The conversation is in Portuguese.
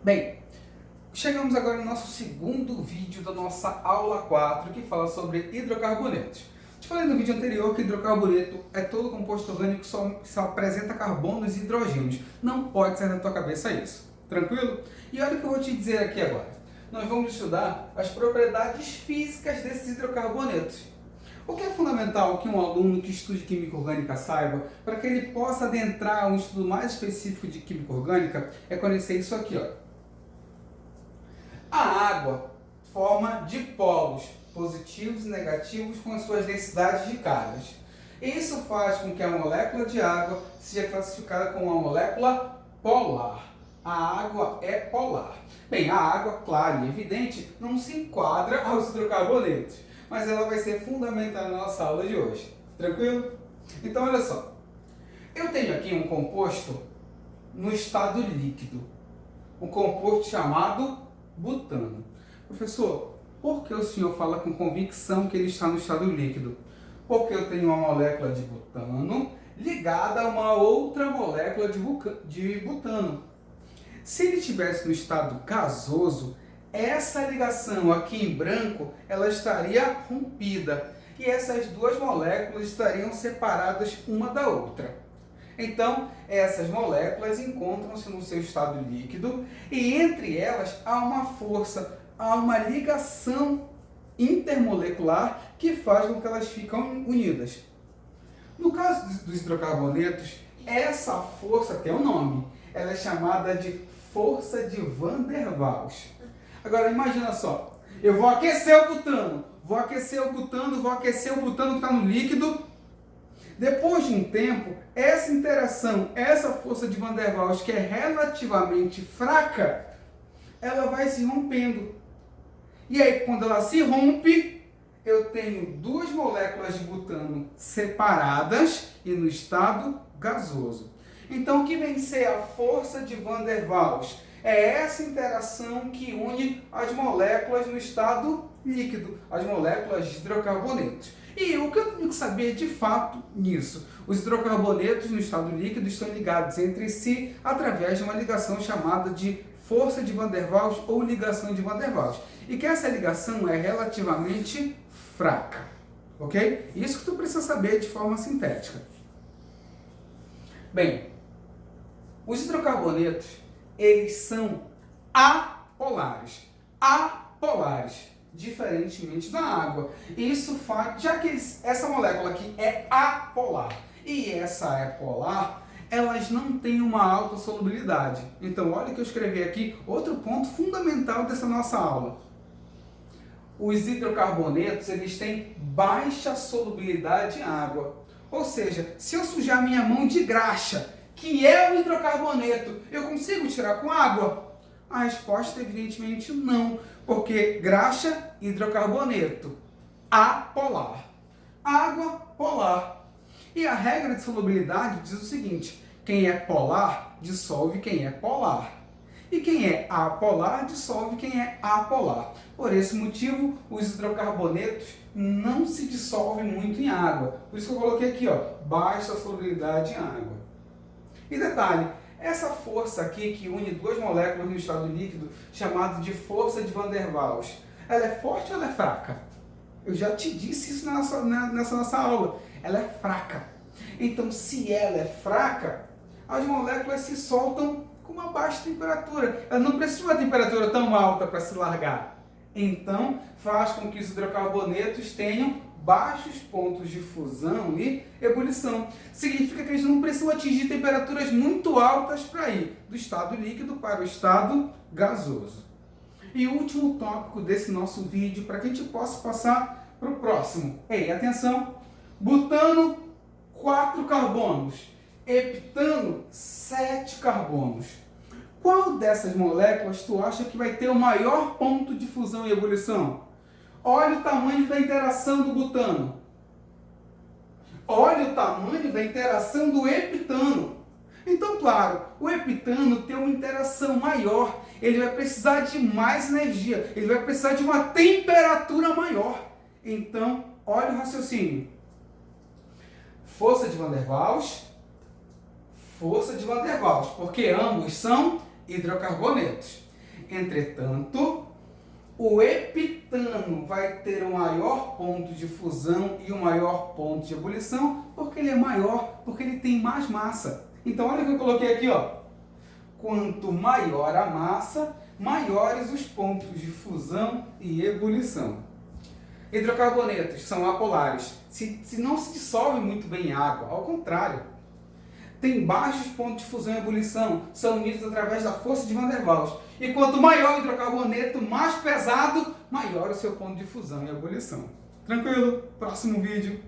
Bem, chegamos agora no nosso segundo vídeo da nossa aula 4, que fala sobre hidrocarbonetos. Te falei no vídeo anterior que hidrocarboneto é todo composto orgânico que só apresenta carbonos e hidrogênios. Não pode sair da tua cabeça isso. Tranquilo? E olha o que eu vou te dizer aqui agora. Nós vamos estudar as propriedades físicas desses hidrocarbonetos. O que é fundamental que um aluno que estude química orgânica saiba, para que ele possa adentrar um estudo mais específico de química orgânica, é conhecer isso aqui, ó. A água forma dipolos, positivos e negativos com as suas densidades de cargas. Isso faz com que a molécula de água seja classificada como uma molécula polar. A água é polar. Bem, a água, claro e evidente, não se enquadra aos hidrocarbonetos, mas ela vai ser fundamental na nossa aula de hoje. Tranquilo? Então, olha só. Eu tenho aqui um composto no estado líquido. Um composto chamado butano. Professor, por que o senhor fala com convicção que ele está no estado líquido? Porque eu tenho uma molécula de butano ligada a uma outra molécula de butano. Se ele estivesse no estado gasoso, essa ligação aqui em branco, ela estaria rompida. E essas duas moléculas estariam separadas uma da outra. Então, essas moléculas encontram-se no seu estado líquido e entre elas há uma força, há uma ligação intermolecular que faz com que elas ficam unidas. No caso dos hidrocarbonetos, essa força tem um nome. Ela é chamada de força de Van der Waals. Agora, imagina só. Eu vou aquecer o butano. Vou aquecer o butano que está no líquido. Depois de um tempo, essa interação, essa força de Van der Waals, que é relativamente fraca, ela vai se rompendo. E aí, quando ela se rompe, eu tenho duas moléculas de butano separadas e no estado gasoso. Então, o que vem ser a força de Van der Waals? É essa interação que une as moléculas no estado líquido, as moléculas de hidrocarbonetos. E o que eu tenho que saber de fato nisso? Os hidrocarbonetos no estado líquido estão ligados entre si através de uma ligação chamada de força de Van der Waals ou ligação de Van der Waals. E que essa ligação é relativamente fraca. Ok? Isso que tu precisa saber de forma sintética. Bem, os hidrocarbonetos, eles são apolares. Apolares, diferentemente da água. Isso faz, já que essa molécula aqui é apolar e essa é polar, elas não têm uma alta solubilidade. Então, olha o que eu escrevi aqui, outro ponto fundamental dessa nossa aula. Os hidrocarbonetos, eles têm baixa solubilidade em água. Ou seja, se eu sujar minha mão de graxa, que é o hidrocarboneto, eu consigo tirar com água? A resposta, evidentemente, não, porque graxa, hidrocarboneto, apolar. Água, polar. E a regra de solubilidade diz o seguinte: quem é polar, dissolve quem é polar. E quem é apolar, dissolve quem é apolar. Por esse motivo, os hidrocarbonetos não se dissolvem muito em água. Por isso que eu coloquei aqui, ó, baixa solubilidade em água. E detalhe, essa força aqui que une duas moléculas no estado líquido, chamado de força de Van der Waals, ela é forte ou ela é fraca? Eu já te disse isso nessa nossa aula. Ela é fraca. Então, se ela é fraca, as moléculas se soltam com uma baixa temperatura. Ela não precisa de uma temperatura tão alta para se largar. Então, faz com que os hidrocarbonetos tenham baixos pontos de fusão e ebulição. Significa que eles não precisam atingir temperaturas muito altas para ir do estado líquido para o estado gasoso. E o último tópico desse nosso vídeo, para que a gente possa passar para o próximo. Ei, atenção! Butano, 4 carbonos. Heptano, 7 carbonos. Qual dessas moléculas tu acha que vai ter o maior ponto de fusão e ebulição? Olha o tamanho da interação do butano. Olha o tamanho da interação do heptano. Então, claro, o heptano tem uma interação maior. Ele vai precisar de mais energia. Ele vai precisar de uma temperatura maior. Então, olha o raciocínio. Força de Van der Waals, porque ambos são hidrocarbonetos. Entretanto, o heptano vai ter o maior ponto de fusão e o maior ponto de ebulição, porque ele é maior, porque ele tem mais massa. Então, olha o que eu coloquei aqui, ó. Quanto maior a massa, maiores os pontos de fusão e ebulição. Hidrocarbonetos são apolares. Se não se dissolve muito bem em água, ao contrário. Tem baixos pontos de fusão e ebulição, são unidos através da força de Van der Waals. E quanto maior o hidrocarboneto, mais pesado, maior o seu ponto de fusão e ebulição. Tranquilo? Próximo vídeo.